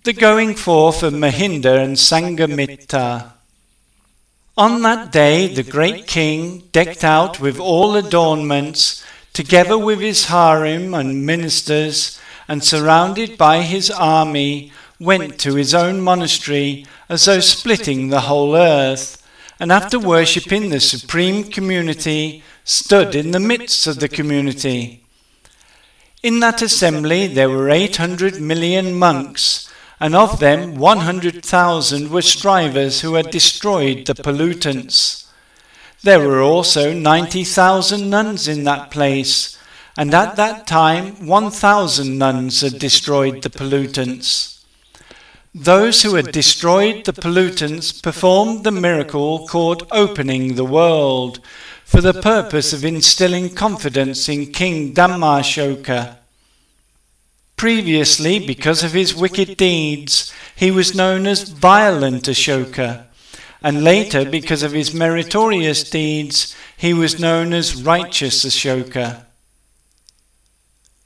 The going forth of Mahinda and Sanghamitta. On that day the great king, decked out with all adornments, together with his harem and ministers, and surrounded by his army, went to his own monastery as though splitting the whole earth, and after worshipping the supreme community, stood in the midst of the community. In that assembly there were 800 million monks, and of them 100,000 were strivers who had destroyed the pollutants. There were also 90,000 nuns in that place, and at that time 1,000 nuns had destroyed the pollutants. Those who had destroyed the pollutants performed the miracle called opening the world, for the purpose of instilling confidence in King Dhammashoka. Previously, because of his wicked deeds, he was known as Violent Ashoka, and later, because of his meritorious deeds, he was known as Righteous Ashoka.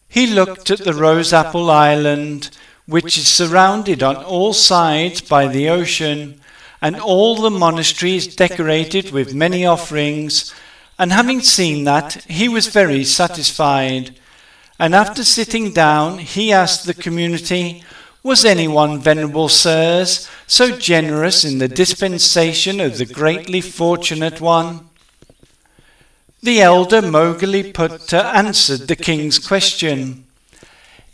He looked at the Rose Apple Island, which is surrounded on all sides by the ocean, and all the monasteries decorated with many offerings, and having seen that, he was very satisfied. And after sitting down, he asked the community, "Was anyone, venerable sirs, so generous in the dispensation of the greatly fortunate one?" The elder Moggaliputta answered the king's question.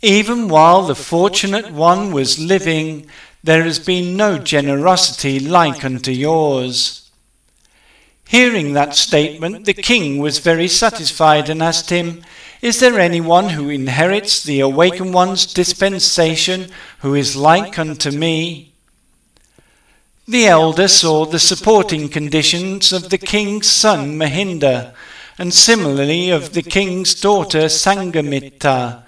"Even while the fortunate one was living, there has been no generosity like unto yours." Hearing that statement, the king was very satisfied and asked him, "Is there anyone who inherits the awakened one's dispensation who is like unto me?" The elder saw the supporting conditions of the king's son Mahinda, and similarly of the king's daughter Sanghamittā,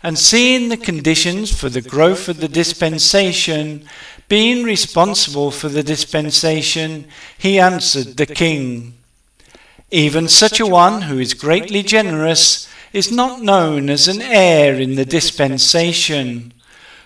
and seeing the conditions for the growth of the dispensation, being responsible for the dispensation, he answered the king, "Even such a one who is greatly generous is not known as an heir in the dispensation.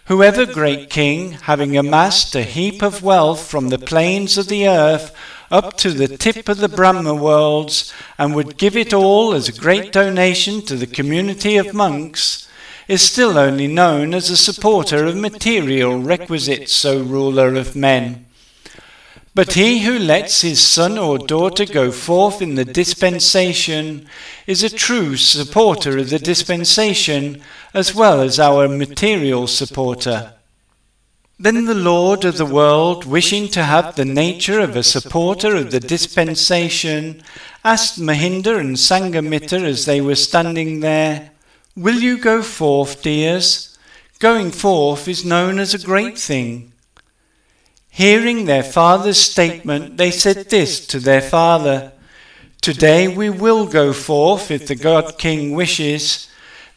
Whoever, great king, having amassed a heap of wealth from the plains of the earth up to the tip of the Brahma worlds, and would give it all as a great donation to the community of monks, is still only known as a supporter of material requisites, O ruler of men. But he who lets his son or daughter go forth in the dispensation is a true supporter of the dispensation as well as our material supporter." Then the Lord of the world, wishing to have the nature of a supporter of the dispensation, asked Mahinda and Sanghamitta as they were standing there, "Will you go forth, dears? Going forth is known as a great thing." Hearing their father's statement, they said this to their father, "Today we will go forth if the God King wishes.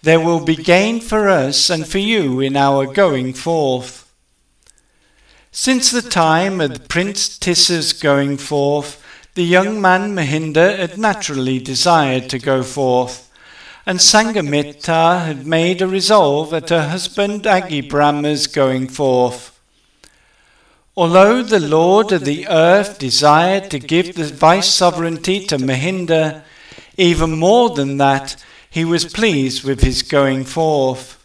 There will be gain for us and for you in our going forth." Since the time of Prince Tissa's going forth, the young man Mahinda had naturally desired to go forth, and Sanghamitta had made a resolve at her husband Agibrahma's going forth. Although the Lord of the earth desired to give the vice-sovereignty to Mahinda, even more than that, he was pleased with his going forth.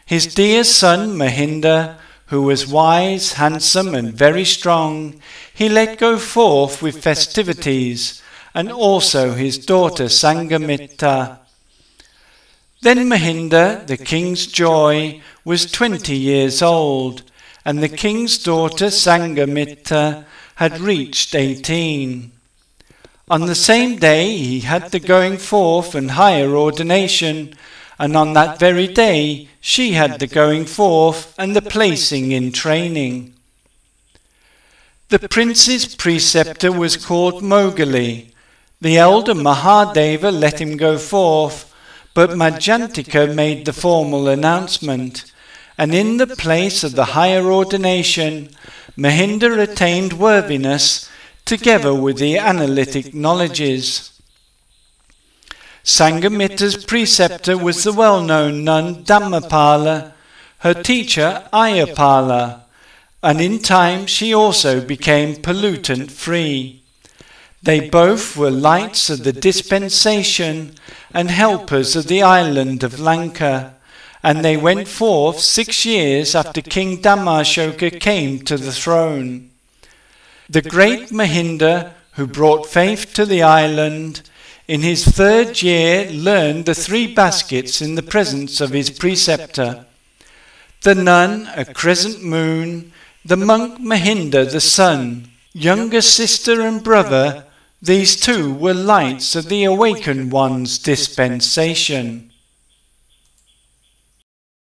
His dear son Mahinda, who was wise, handsome, and very strong, he let go forth with festivities, and also his daughter Sanghamitta. Then Mahinda, the king's joy, was 20 years old, and the king's daughter Sanghamitta had reached 18. On the same day he had the going forth and higher ordination, and on that very day she had the going forth and the placing in training. The prince's preceptor was called Moggali. The elder Mahadeva let him go forth, but Majantika made the formal announcement, and in the place of the higher ordination, Mahinda attained worthiness together with the analytic knowledges. Sanghamitta's preceptor was the well-known nun Dhammapala, her teacher Ayapala, and in time she also became pollutant-free. They both were lights of the dispensation and helpers of the island of Lanka, and they went forth 6 years after King Dhammashoka came to the throne. The great Mahinda, who brought faith to the island, in his 3rd year learned the 3 baskets in the presence of his preceptor. The nun, a crescent moon, the monk Mahinda, the sun, younger sister and brother, these 2 were lights of the awakened one's dispensation.